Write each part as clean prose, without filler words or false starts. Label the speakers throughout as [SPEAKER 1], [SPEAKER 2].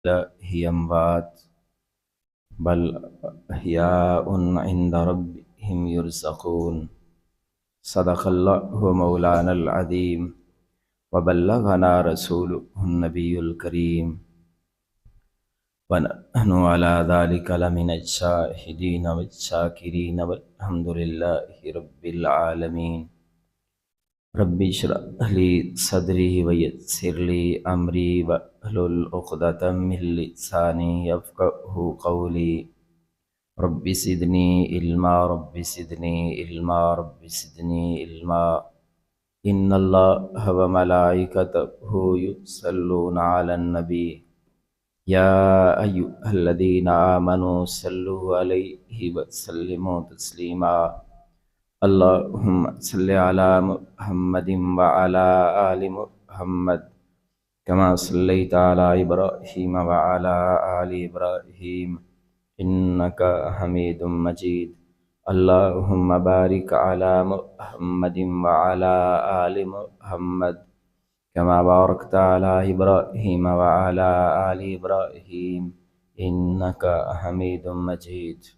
[SPEAKER 1] هي أموات بل أحياء عند ربهم يرزقون صدق الله مولانا العظيم وبلغنا رسوله النبي الكريم ونحن على ذلك لمن الشاهدين والشاكرين والحمد لله رب العالمين رب اشرح لي صدري ويسر لي أمري واحلل عقدة من لساني يفقهوا قولي رب زدني علما رب زدني علما رب زدني علما إن الله وملائكته يصلون على النبي يا أيها الذين آمنوا صلوا عليه وسلموا تسليما اللهم صل على محمد وعلى آل محمد كما صليت على إبراهيم وعلى آل إبراهيم إنك حميد مجيد اللهم بارك على محمد وعلى آل محمد كما باركت على إبراهيم وعلى آل إبراهيم إنك حميد مجيد۔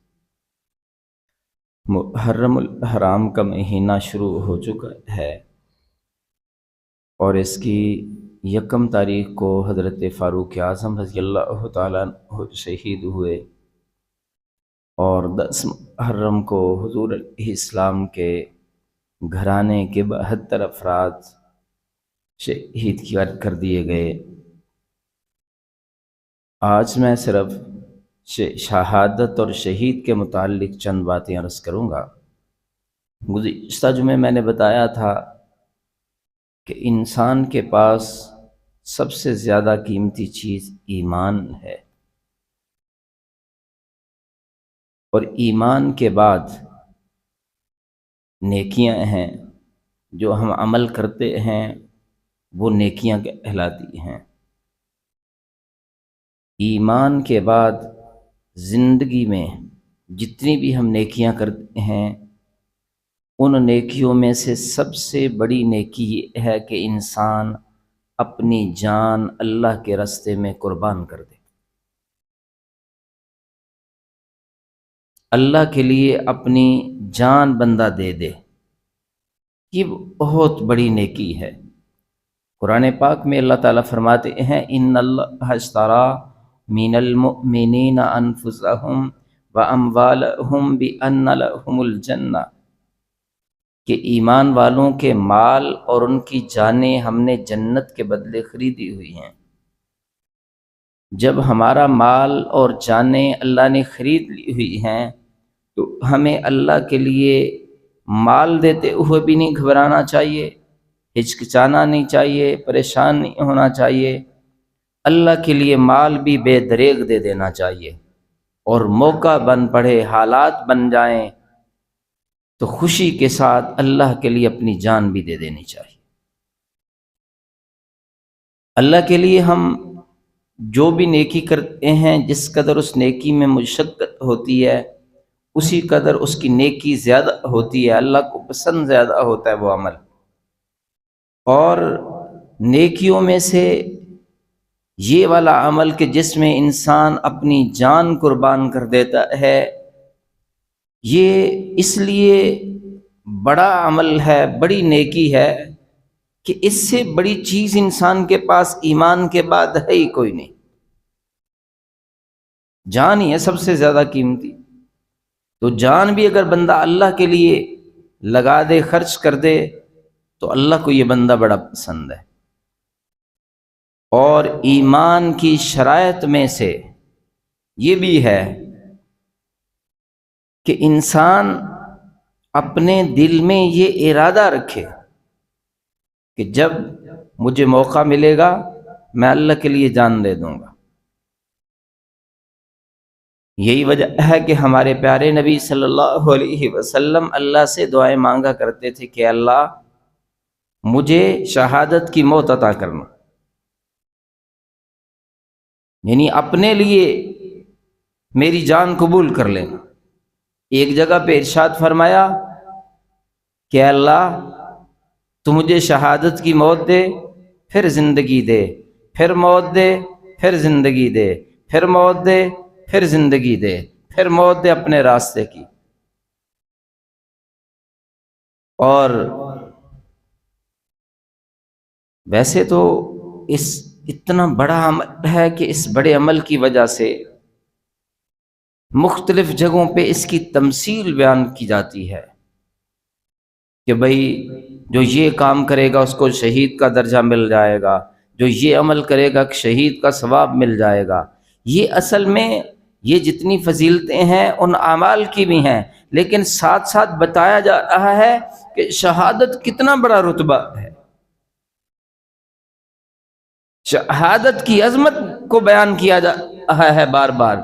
[SPEAKER 1] محرم الحرام کا مہینہ شروع ہو چکا ہے اور اس کی 1 تاریخ کو حضرت فاروق اعظم رضی اللہ تعالیٰ عنہ شہید ہوئے اور 10 محرم کو حضور علیہ السلام کے گھرانے کے 72 افراد شہید کر دیے گئے۔ آج میں صرف شہادت اور شہید کے متعلق چند باتیں عرض کروں گا۔ گزشتہ جمعے میں نے بتایا تھا کہ انسان کے پاس سب سے زیادہ قیمتی چیز ایمان ہے، اور ایمان کے بعد نیکیاں ہیں، جو ہم عمل کرتے ہیں وہ نیکیاں کہلاتی ہیں۔ ایمان کے بعد زندگی میں جتنی بھی ہم نیکیاں کرتے ہیں، ان نیکیوں میں سے سب سے بڑی نیکی یہ ہے کہ انسان اپنی جان اللہ کے راستے میں قربان کر دے، اللہ کے لیے اپنی جان بندہ دے دے۔ یہ بہت بڑی نیکی ہے۔ قرآن پاک میں اللہ تعالیٰ فرماتے ہیں ان اللہ اشترى من المؤمنین انفسهم واموالهم بان لهم الجنہ، کہ ایمان والوں کے مال اور ان کی جانیں ہم نے جنت کے بدلے خریدی ہوئی ہیں۔ جب ہمارا مال اور جانیں اللہ نے خرید لی ہوئی ہیں تو ہمیں اللہ کے لیے مال دیتے ہوئے بھی نہیں گھبرانا چاہیے، ہچکچانا نہیں چاہیے، پریشان نہیں ہونا چاہیے۔ اللہ کے لیے مال بھی بے دریغ دے دینا چاہیے، اور موقع بن پڑے، حالات بن جائیں تو خوشی کے ساتھ اللہ کے لیے اپنی جان بھی دے دینی چاہیے۔ اللہ کے لیے ہم جو بھی نیکی کرتے ہیں، جس قدر اس نیکی میں مشقت ہوتی ہے اسی قدر اس کی نیکی زیادہ ہوتی ہے، اللہ کو پسند زیادہ ہوتا ہے وہ عمل۔ اور نیکیوں میں سے یہ والا عمل کہ جس میں انسان اپنی جان قربان کر دیتا ہے، یہ اس لیے بڑا عمل ہے، بڑی نیکی ہے کہ اس سے بڑی چیز انسان کے پاس ایمان کے بعد ہے ہی کوئی نہیں۔ جان ہی ہے سب سے زیادہ قیمتی، تو جان بھی اگر بندہ اللہ کے لیے لگا دے، خرچ کر دے، تو اللہ کو یہ بندہ بڑا پسند ہے۔ اور ایمان کی شرائط میں سے یہ بھی ہے کہ انسان اپنے دل میں یہ ارادہ رکھے کہ جب مجھے موقع ملے گا میں اللہ کے لیے جان دے دوں گا۔ یہی وجہ ہے کہ ہمارے پیارے نبی صلی اللہ علیہ وسلم اللہ سے دعائیں مانگا کرتے تھے کہ اللہ مجھے شہادت کی موت عطا کرنا، یعنی اپنے لیے میری جان قبول کر لینا۔ ایک جگہ پہ ارشاد فرمایا کہ اللہ تو مجھے شہادت کی موت دے، پھر زندگی دے، پھر موت دے، پھر زندگی دے، پھر موت دے، پھر زندگی دے، پھر موت دے اپنے راستے کی۔ اور ویسے تو اس اتنا بڑا عمل ہے کہ اس بڑے عمل کی وجہ سے مختلف جگہوں پہ اس کی تمثیل بیان کی جاتی ہے کہ بھئی جو یہ کام کرے گا اس کو شہید کا درجہ مل جائے گا، جو یہ عمل کرے گا شہید کا ثواب مل جائے گا۔ یہ اصل میں یہ جتنی فضیلتیں ہیں ان اعمال کی بھی ہیں، لیکن ساتھ ساتھ بتایا جا رہا ہے کہ شہادت کتنا بڑا رتبہ ہے، شہادت کی عظمت کو بیان کیا جا رہا ہے بار بار۔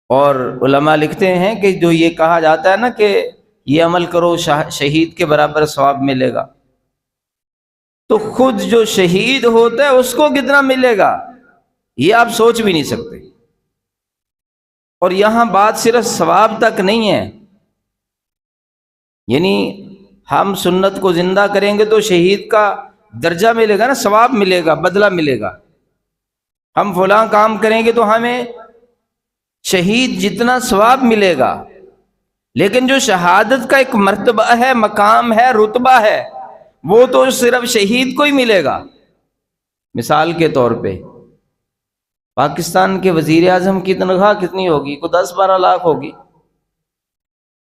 [SPEAKER 1] اور علماء لکھتے ہیں کہ جو یہ کہا جاتا ہے نا کہ یہ عمل کرو شہید کے برابر ثواب ملے گا، تو خود جو شہید ہوتا ہے اس کو کتنا ملے گا یہ آپ سوچ بھی نہیں سکتے۔ اور یہاں بات صرف ثواب تک نہیں ہے، یعنی ہم سنت کو زندہ کریں گے تو شہید کا درجہ ملے گا نا، ثواب ملے گا، بدلہ ملے گا۔ ہم فلاں کام کریں گے تو ہمیں شہید جتنا ثواب ملے گا، لیکن جو شہادت کا ایک مرتبہ ہے، مقام ہے، رتبہ ہے، وہ تو صرف شہید کو ہی ملے گا۔ مثال کے طور پہ پاکستان کے وزیر اعظم کی تنخواہ کتنی ہوگی؟ کوئی 10-12 لاکھ ہوگی۔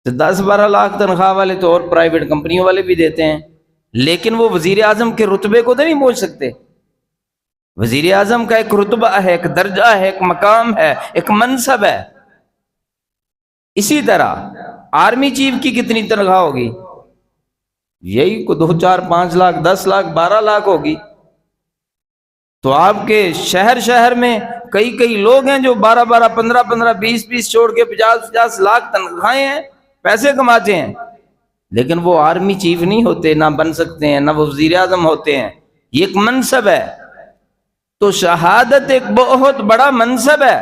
[SPEAKER 1] تو 10-12 لاکھ تنخواہ والے تو اور پرائیویٹ کمپنیوں والے بھی دیتے ہیں، لیکن وہ وزیر اعظم کے رتبے کو تو نہیں پہنچ سکتے۔ وزیر اعظم کا ایک رتبہ ہے، ایک درجہ ہے، ایک مقام ہے، ایک منصب ہے۔ اسی طرح آرمی چیف کی کتنی تنخواہ ہوگی؟ یہی کو 2, 4, 5 لاکھ، 10 لاکھ، 12 لاکھ ہوگی۔ تو آپ کے شہر میں کئی لوگ ہیں جو 12, 15, 20 چھوڑ کے 50 لاکھ تنخواہیں ہیں، پیسے کماتے ہیں، لیکن وہ آرمی چیف نہیں ہوتے، نہ بن سکتے ہیں، نہ وہ وزیر اعظم ہوتے ہیں۔ یہ ایک منصب ہے۔ تو شہادت ایک بہت بڑا منصب ہے۔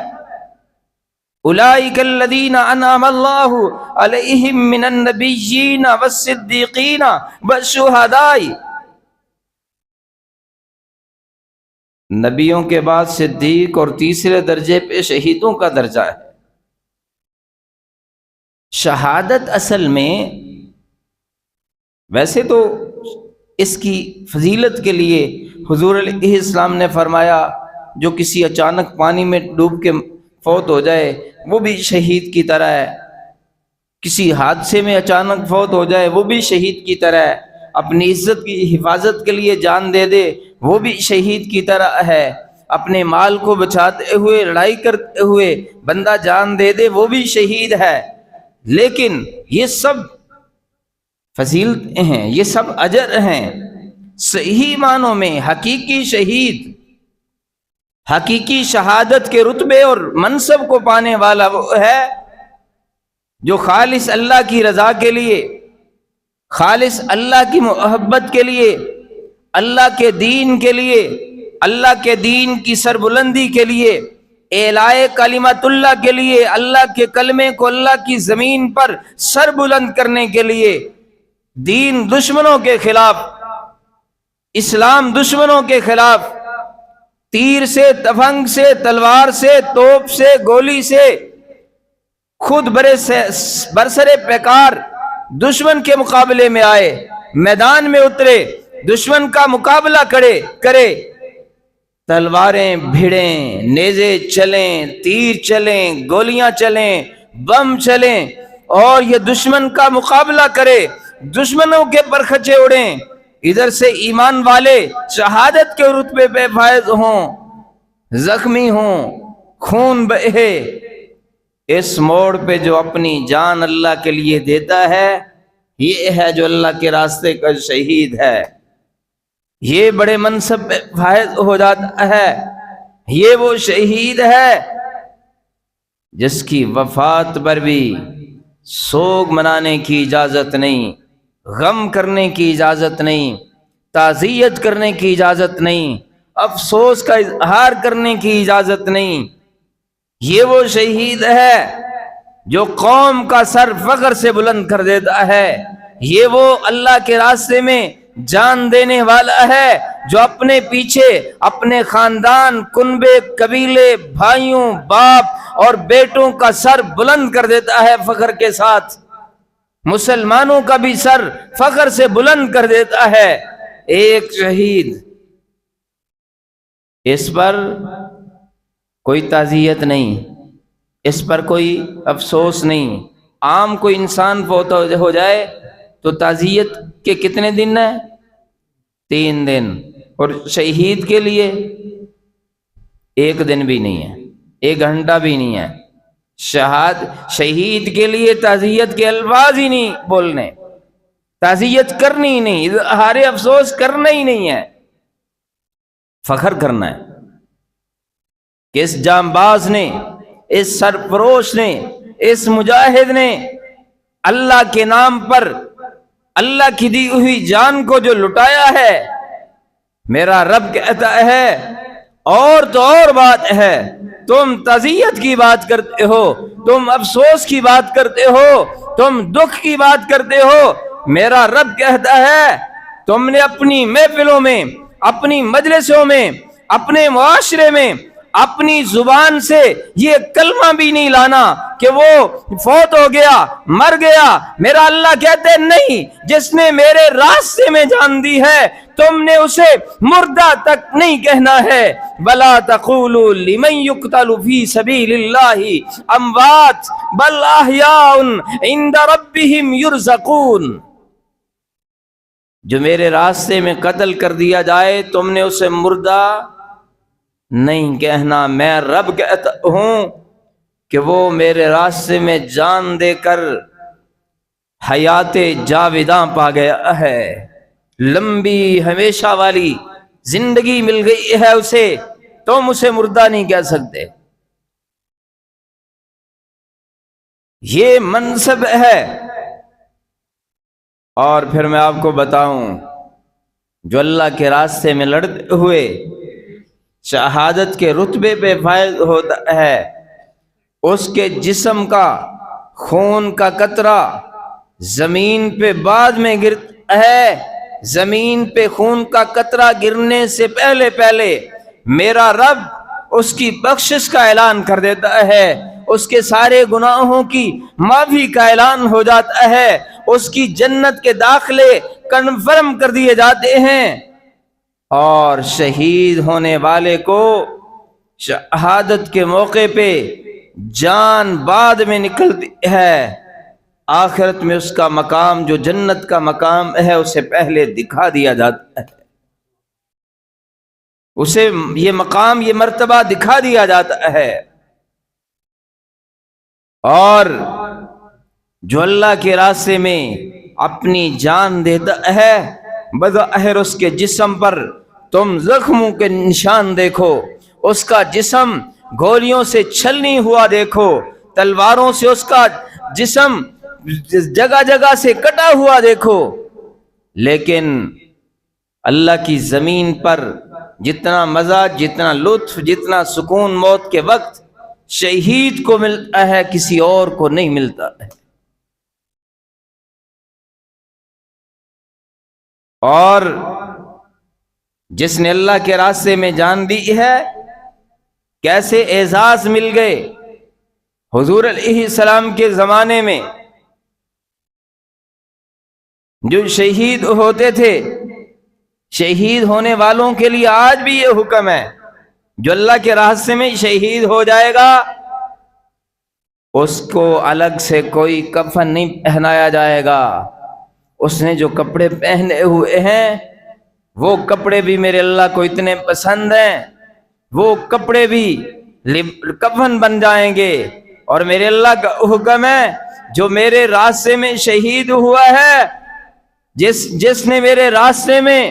[SPEAKER 1] اولئک الذین انعم اللہ علیہم من النبیین والصدیقین والشہداء، نبیوں کے بعد صدیق اور تیسرے درجے پہ شہیدوں کا درجہ ہے۔ شہادت اصل میں ویسے تو اس کی فضیلت کے لیے حضور علیہ السلام نے فرمایا جو کسی اچانک پانی میں ڈوب کے فوت ہو جائے وہ بھی شہید کی طرح ہے، کسی حادثے میں اچانک فوت ہو جائے وہ بھی شہید کی طرح ہے، اپنی عزت کی حفاظت کے لیے جان دے دے وہ بھی شہید کی طرح ہے، اپنے مال کو بچاتے ہوئے لڑائی کرتے ہوئے بندہ جان دے دے وہ بھی شہید ہے۔ لیکن یہ سب فضیلتیں ہیں، یہ سب اجر ہیں۔ صحیح معنوں میں حقیقی شہید، حقیقی شہادت کے رتبے اور منصب کو پانے والا وہ ہے جو خالص اللہ کی رضا کے لیے، خالص اللہ کی محبت کے لیے، اللہ کے دین کے لیے، اللہ کے دین کی سربلندی کے لیے، اعلائے کلمت اللہ کے لیے، اللہ کے کلمے کو اللہ کی زمین پر سر بلند کرنے کے لیے، دین دشمنوں کے خلاف، اسلام دشمنوں کے خلاف، تیر سے، تفنگ سے، تلوار سے، توپ سے، گولی سے، خود برسرے پیکار دشمن کے مقابلے میں آئے، میدان میں اترے، دشمن کا مقابلہ کرے، تلواریں بھیڑیں، نیزے چلیں، تیر چلیں، گولیاں چلیں، بم چلیں، اور یہ دشمن کا مقابلہ کرے، دشمنوں کے پرخچے اڑیں، ادھر سے ایمان والے شہادت کے رتبے پہ فائز ہوں، زخمی ہوں، خون بہے۔ اس موڑ پہ جو اپنی جان اللہ کے لیے دیتا ہے یہ ہے جو اللہ کے راستے کا شہید ہے، یہ بڑے منصب پہ فائز ہو جاتا ہے۔ یہ وہ شہید ہے جس کی وفات پر بھی سوگ منانے کی اجازت نہیں، غم کرنے کی اجازت نہیں، تعزیت کرنے کی اجازت نہیں، افسوس کا اظہار کرنے کی اجازت نہیں۔ یہ وہ شہید ہے جو قوم کا سر فخر سے بلند کر دیتا ہے، یہ وہ اللہ کے راستے میں جان دینے والا ہے جو اپنے پیچھے اپنے خاندان، کنبے، قبیلے، بھائیوں، باپ اور بیٹوں کا سر بلند کر دیتا ہے فخر کے ساتھ، مسلمانوں کا بھی سر فخر سے بلند کر دیتا ہے۔ ایک شہید، اس پر کوئی تعزیت نہیں، اس پر کوئی افسوس نہیں۔ عام کوئی انسان فوت ہو جائے تو تعزیت کے کتنے دن ہیں؟ 3 دن، اور شہید کے لیے 1 دن بھی نہیں ہے، 1 گھنٹہ بھی نہیں ہے۔ شہید کے لیے تعزیت کے الفاظ ہی نہیں بولنے، تعزیت کرنی ہی نہیں، اظہار افسوس کرنا ہی نہیں ہے، فخر کرنا ہے کہ اس جانباز نے، اس سرفروش نے، اس مجاہد نے اللہ کے نام پر اللہ کی دی ہوئی جان کو جو لٹایا ہے، میرا رب کہتا ہے اور تو اور بات ہے، تم تعزیت کی بات کرتے ہو، تم افسوس کی بات کرتے ہو، تم دکھ کی بات کرتے ہو، میرا رب کہتا ہے تم نے اپنی محفلوں میں، اپنی مجلسوں میں، اپنے معاشرے میں اپنی زبان سے یہ کلمہ بھی نہیں لانا کہ وہ فوت ہو گیا، مر گیا۔ میرا اللہ کہتے نہیں، جس نے میرے راستے میں جان دی ہے تم نے اسے مردہ تک نہیں کہنا ہے۔ وَلَا تَقُولُوا لِمَنْ يُقْتَلُ فِي سَبِيلِ اللَّهِ أَمْوَاتٌ بَلْ أَحْيَاءٌ عِنْدَ رَبِّهِمْ يُرْزَقُونَ۔ جو میرے راستے میں قتل کر دیا جائے تم نے اسے مردہ نہیں کہنا، میں رب کہتا ہوں کہ وہ میرے راستے میں جان دے کر حیات جاوداں پا گیا ہے، لمبی ہمیشہ والی زندگی مل گئی ہے اسے، تم اسے مردہ نہیں کہہ سکتے۔ یہ منصب ہے۔ اور پھر میں آپ کو بتاؤں، جو اللہ کے راستے میں لڑتے ہوئے شہادت کے رتبے پہ فائز ہوتا ہے، اس کے جسم کا خون کا قطرہ زمین پہ بعد میں گرتا ہے، زمین پہ خون کا قطرہ گرنے سے پہلے میرا رب اس کی بخشش کا اعلان کر دیتا ہے، اس کے سارے گناہوں کی معافی کا اعلان ہو جاتا ہے، اس کی جنت کے داخلے کنفرم کر دیے جاتے ہیں۔ اور شہید ہونے والے کو شہادت کے موقع پہ جان بعد میں نکلتی ہے، آخرت میں اس کا مقام جو جنت کا مقام ہے اسے پہلے دکھا دیا جاتا ہے، اسے یہ مقام، یہ مرتبہ دکھا دیا جاتا ہے۔ اور جو اللہ کے راستے میں اپنی جان دیتا ہے، بظاہر اس کے جسم پر تم زخموں کے نشان دیکھو، اس کا جسم گولیوں سے چھلنی ہوا دیکھو، تلواروں سے اس کا جسم جگہ جگہ سے کٹا ہوا دیکھو، لیکن اللہ کی زمین پر جتنا مزہ، جتنا لطف، جتنا سکون موت کے وقت شہید کو ملتا ہے کسی اور کو نہیں ملتا ہے۔ اور جس نے اللہ کے راستے میں جان دی ہے، کیسے اعزاز مل گئے۔ حضور علیہ السلام کے زمانے میں جو شہید ہوتے تھے، شہید ہونے والوں کے لیے آج بھی یہ حکم ہے، جو اللہ کے راستے میں شہید ہو جائے گا اس کو الگ سے کوئی کفن نہیں پہنایا جائے گا۔ اس نے جو کپڑے پہنے ہوئے ہیں وہ کپڑے بھی میرے اللہ کو اتنے پسند ہیں، وہ کپڑے بھی کفن بن جائیں گے۔ اور میرے اللہ کا حکم ہے، جو میرے راستے میں شہید ہوا ہے، جس نے میرے راستے میں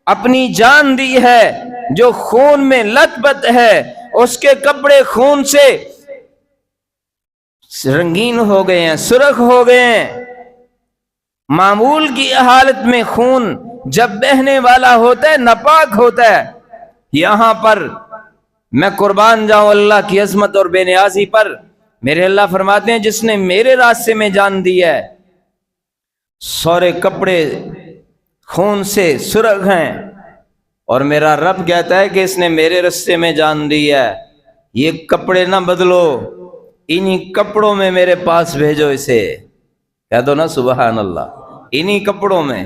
[SPEAKER 1] اپنی جان دی ہے، جو خون میں لت پت ہے، اس کے کپڑے خون سے رنگین ہو گئے ہیں، سرخ ہو گئے ہیں۔ معمول کی حالت میں خون جب بہنے والا ہوتا ہے ناپاک ہوتا ہے، یہاں پر میں قربان جاؤں اللہ کی عظمت اور بے نیازی پر، میرے اللہ فرماتے ہیں جس نے میرے راستے میں جان دی ہے، سورے کپڑے خون سے سرخ ہیں، اور میرا رب کہتا ہے کہ اس نے میرے رستے میں جان دی ہے، یہ کپڑے نہ بدلو، انہی کپڑوں میں میرے پاس بھیجو اسے۔ کہہ دو نا سبحان اللہ۔ انہی کپڑوں میں،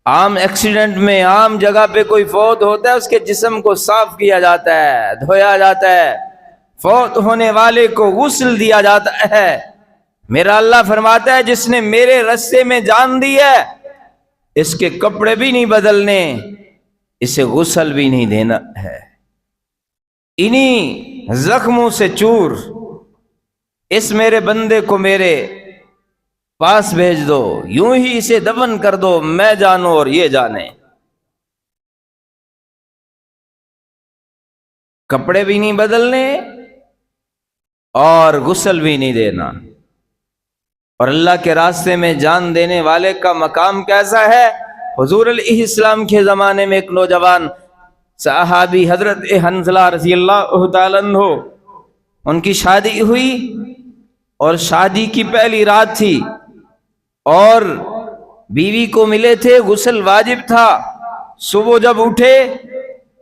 [SPEAKER 1] عام ایکسیڈنٹ میں، عام جگہ پہ کوئی فوت ہوتا ہے، اس کے جسم کو صاف کیا جاتا ہے، دھویا جاتا ہے، فوت ہونے والے کو غسل دیا جاتا ہے۔ میرا اللہ فرماتا ہے جس نے میرے رستے میں جان دی ہے، اس کے کپڑے بھی نہیں بدلنے، اسے غسل بھی نہیں دینا ہے۔ انہی زخموں سے چور اس میرے بندے کو میرے پاس بھیج دو، یوں ہی اسے دفن کر دو، میں جانوں اور یہ جانے۔ کپڑے بھی نہیں بدلنے اور غسل بھی نہیں دینا۔ اور اللہ کے راستے میں جان دینے والے کا مقام کیسا ہے؟ حضور علیہ السلام کے زمانے میں ایک نوجوان صحابی حضرت حنظلہ رضی اللہ تعالیٰ عنہ، ان کی شادی ہوئی اور شادی کی پہلی رات تھی اور بیوی کو ملے تھے، غسل واجب تھا۔ صبح جب اٹھے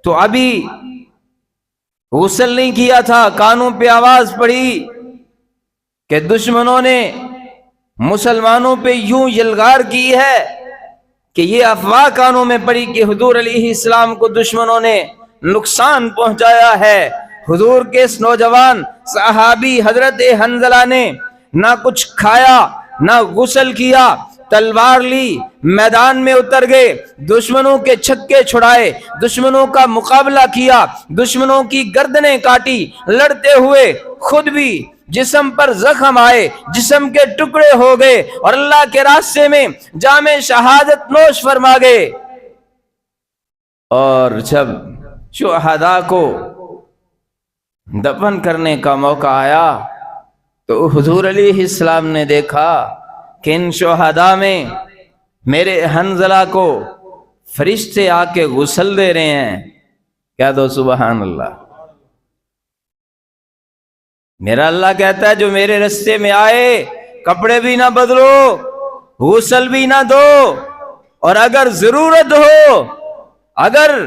[SPEAKER 1] تو ابھی غسل نہیں کیا تھا، کانوں پہ آواز پڑی کہ دشمنوں نے مسلمانوں پہ یوں یلغار کی ہے کہ یہ افواہ کانوں میں پڑی کہ حضور علیہ السلام کو دشمنوں نے نقصان پہنچایا ہے۔ حضور کے اس نوجوان صحابی حضرت حنظلہ نے نہ کچھ کھایا نہ غسل کیا، تلوار لی، میدان میں اتر گئے، دشمنوں کے چھکے چھڑائے، دشمنوں کا مقابلہ کیا، دشمنوں کی گردنیں کاٹی، لڑتے ہوئے خود بھی جسم پر زخم آئے، جسم کے ٹکڑے ہو گئے اور اللہ کے راستے میں جام شہادت نوش فرما گئے۔ اور جب شہداء کو دفن کرنے کا موقع آیا تو حضور علیہ السلام نے دیکھا کہ ان شہداء میں میرے حنظلہ کو فرشتے آ کے غسل دے رہے ہیں۔ کہہ دو سبحان اللہ۔ میرا اللہ کہتا ہے جو میرے رستے میں آئے کپڑے بھی نہ بدلو، غسل بھی نہ دو، اور اگر ضرورت ہو، اگر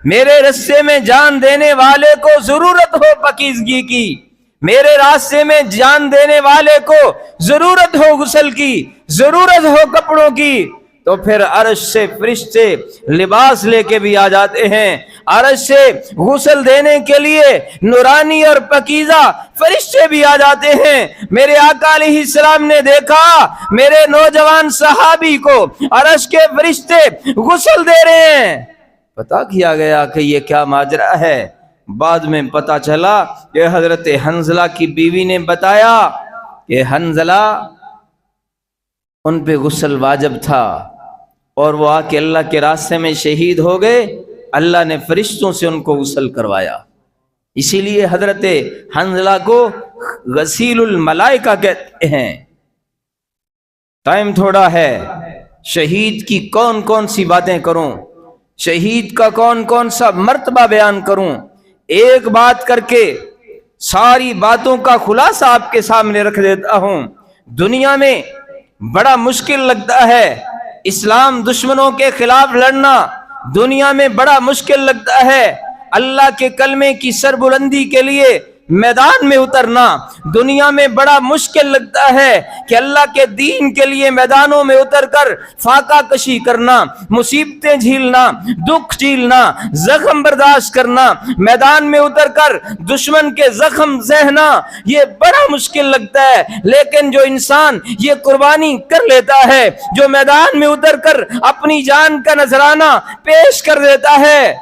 [SPEAKER 1] میرے رستے میں جان دینے والے کو ضرورت ہو پاکیزگی کی، میرے راستے میں جان دینے والے کو ضرورت ہو غسل کی، ضرورت ہو کپڑوں کی، تو پھر عرش سے فرشتے لباس لے کے بھی آ جاتے ہیں، عرش سے غسل دینے کے لیے نورانی اور پاکیزہ فرشتے بھی آ جاتے ہیں۔ میرے آقا علیہ السلام نے دیکھا میرے نوجوان صحابی کو عرش کے فرشتے غسل دے رہے ہیں۔ پتہ کیا گیا کہ یہ کیا ماجرا ہے۔ بعد میں پتہ چلا کہ حضرت حنظلہ کی بیوی نے بتایا کہ حنظلہ ان پہ غسل واجب تھا اور وہ آ کے اللہ کے راستے میں شہید ہو گئے، اللہ نے فرشتوں سے ان کو غسل کروایا۔ اسی لیے حضرت حنظلہ کو غسیل الملائکہ کہتے ہیں۔ ٹائم تھوڑا ہے، شہید کی کون کون سی باتیں کروں، شہید کا کون کون سا مرتبہ بیان کروں، ایک بات کر کے ساری باتوں کا خلاصہ آپ کے سامنے رکھ دیتا ہوں۔ دنیا میں بڑا مشکل لگتا ہے اسلام دشمنوں کے خلاف لڑنا، دنیا میں بڑا مشکل لگتا ہے اللہ کے کلمے کی سربلندی کے لیے میدان میں اترنا، دنیا میں بڑا مشکل لگتا ہے کہ اللہ کے دین کے لیے میدانوں میں اتر کر فاقہ کشی کرنا، مصیبتیں جھیلنا، دکھ جھیلنا، زخم برداشت کرنا، میدان میں اتر کر دشمن کے زخم سہنا، یہ بڑا مشکل لگتا ہے۔ لیکن جو انسان یہ قربانی کر لیتا ہے، جو میدان میں اتر کر اپنی جان کا نذرانہ پیش کر دیتا ہے،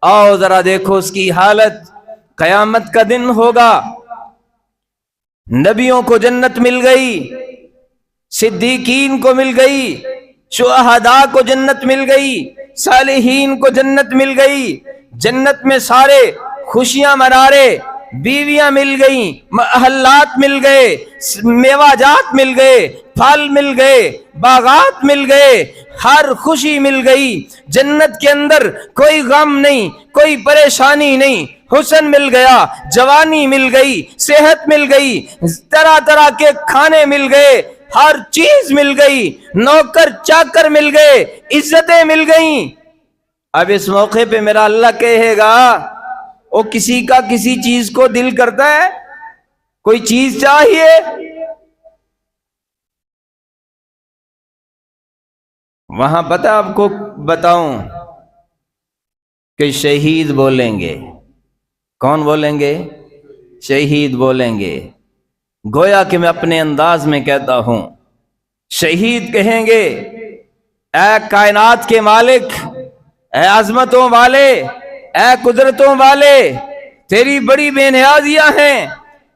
[SPEAKER 1] آؤ ذرا دیکھو اس کی حالت۔ قیامت کا دن ہوگا، نبیوں کو جنت مل گئی، صدیقین کو مل گئی، شہداء کو جنت مل گئی، صالحین کو جنت مل گئی، جنت میں سارے خوشیاں منا رہے، بیویاں مل گئیں، محلات مل گئے، میوہ جات مل گئے، پھل مل گئے، باغات مل گئے، ہر خوشی مل گئی۔ جنت کے اندر کوئی غم نہیں، کوئی پریشانی نہیں، حسن مل گیا، جوانی مل گئی، صحت مل گئی، طرح طرح کے کھانے مل گئے، ہر چیز مل گئی، نوکر چاکر مل گئے، عزتیں مل گئیں۔ اب اس موقع پہ میرا اللہ کہے گا وہ کسی کا کسی چیز کو دل کرتا ہے؟ کوئی چیز چاہیے؟ وہاں پتہ آپ کو بتاؤں کہ شہید بولیں گے۔ کون بولیں گے؟ شہید بولیں گے۔ گویا کہ میں اپنے انداز میں کہتا ہوں، شہید کہیں گے اے کائنات کے مالک، اے عظمتوں والے، اے قدرتوں والے، تیری بڑی بے نیازیاں ہیں،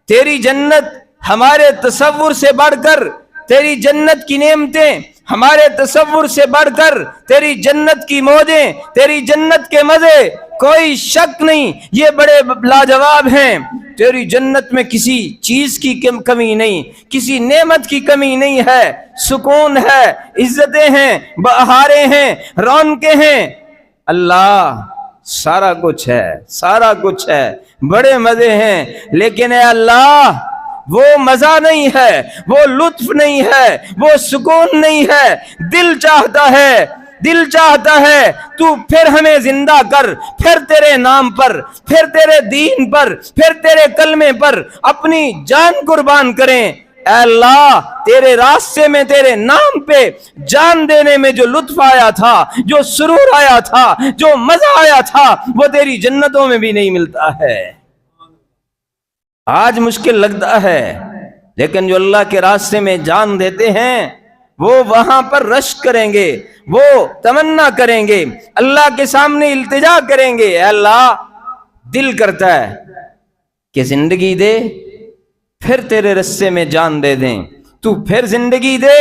[SPEAKER 1] تیری جنت ہمارے تصور سے بڑھ کر، تیری جنت کی نعمتیں ہمارے تصور سے بڑھ کر، تیری جنت کی موجیں، تیری جنت کے مزے، کوئی شک نہیں یہ بڑے لاجواب ہیں۔ تیری جنت میں کسی چیز کی کمی نہیں، کسی نعمت کی کمی نہیں ہے، سکون ہے، عزتیں ہیں، بہاریں ہیں، رونقیں ہیں۔ اللہ سارا کچھ ہے، سارا کچھ ہے، بڑے مزے ہیں، لیکن اے اللہ وہ مزہ نہیں ہے، وہ لطف نہیں ہے، وہ سکون نہیں ہے۔ دل چاہتا ہے تو پھر ہمیں زندہ کر، پھر تیرے نام پر، پھر تیرے دین پر، پھر تیرے کلمے پر اپنی جان قربان کریں۔ اے اللہ تیرے راستے میں، تیرے نام پہ جان دینے میں جو لطف آیا تھا، جو سرور آیا تھا، جو مزہ آیا تھا، وہ تیری جنتوں میں بھی نہیں ملتا ہے۔ آج مشکل لگتا ہے، لیکن جو اللہ کے راستے میں جان دیتے ہیں وہ وہاں پر رشک کریں گے، وہ تمنا کریں گے، اللہ کے سامنے التجا کریں گے۔ اے اللہ دل کرتا ہے کہ زندگی دے، پھر تیرے رستے میں جان دے دیں، تو پھر زندگی دے،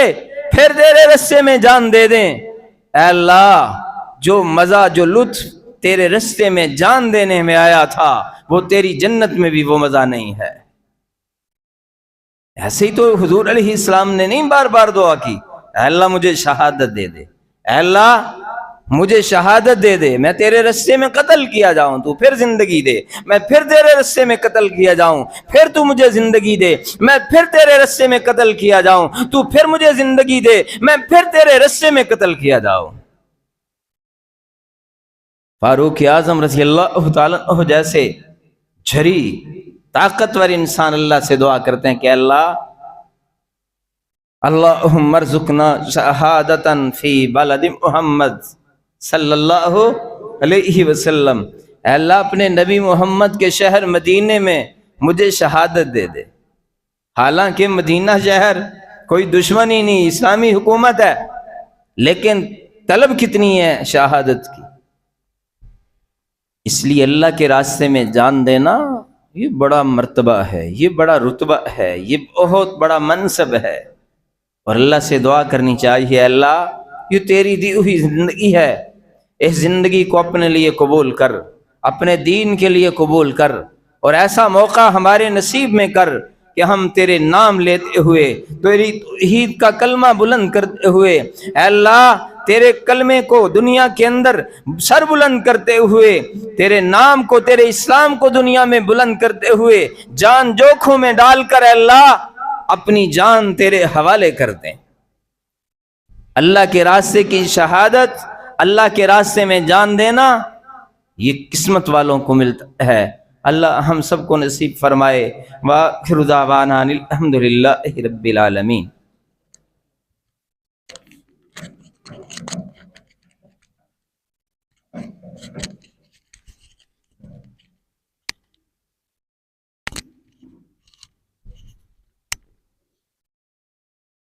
[SPEAKER 1] پھر تیرے رستے میں جان دے دیں۔ اے اللہ جو مزہ، جو لطف تیرے رستے میں جان دینے میں آیا تھا، وہ تیری جنت میں بھی وہ مزہ نہیں ہے۔ ایسے ہی تو حضور علیہ السلام نے نہیں بار بار دعا کی، اے اللہ مجھے شہادت دے دے، اے اللہ مجھے شہادت دے دے، میں تیرے رستے میں قتل کیا جاؤں تو پھر زندگی دے، میں پھر تیرے رستے میں قتل کیا جاؤں پھر تو مجھے زندگی دے، میں پھر تیرے رستے میں قتل کیا جاؤں تو پھر مجھے زندگی دے، میں پھر تیرے رستے میں قتل کیا جاؤں۔ فاروق اعظم رضی اللہ تعالیٰ عنہ جیسے جھری طاقتور انسان اللہ سے دعا کرتے ہیں کہ اللہ اللہم ارزقنا شہادتا فی بلد محمد صلی اللہ علیہ وسلم، اے اللہ اپنے نبی محمد کے شہر مدینے میں مجھے شہادت دے دے۔ حالانکہ مدینہ شہر کوئی دشمنی نہیں، اسلامی حکومت ہے، لیکن طلب کتنی ہے شہادت کی۔ اس لیے اللہ کے راستے میں جان دینا یہ بڑا مرتبہ ہے، یہ بڑا رتبہ ہے، یہ بہت بڑا منصب ہے، اور اللہ سے دعا کرنی چاہیے اللہ یہ تیری دی ہوئی زندگی ہے، اس زندگی کو اپنے لیے قبول کر، اپنے دین کے لیے قبول کر، اور ایسا موقع ہمارے نصیب میں کر کہ ہم تیرے نام لیتے ہوئے، تیری توحید کا کلمہ بلند کرتے ہوئے، اے اللہ تیرے کلمے کو دنیا کے اندر سر بلند کرتے ہوئے، تیرے نام کو، تیرے اسلام کو دنیا میں بلند کرتے ہوئے، جان جوکھوں میں ڈال کر اے اللہ اپنی جان تیرے حوالے کر دیں۔ اللہ کے راستے کی شہادت، اللہ کے راستے میں جان دینا یہ قسمت والوں کو ملتا ہے۔ اللہ ہم سب کو نصیب فرمائے۔ وآخر دعوانا الحمد للہ رب العالمین۔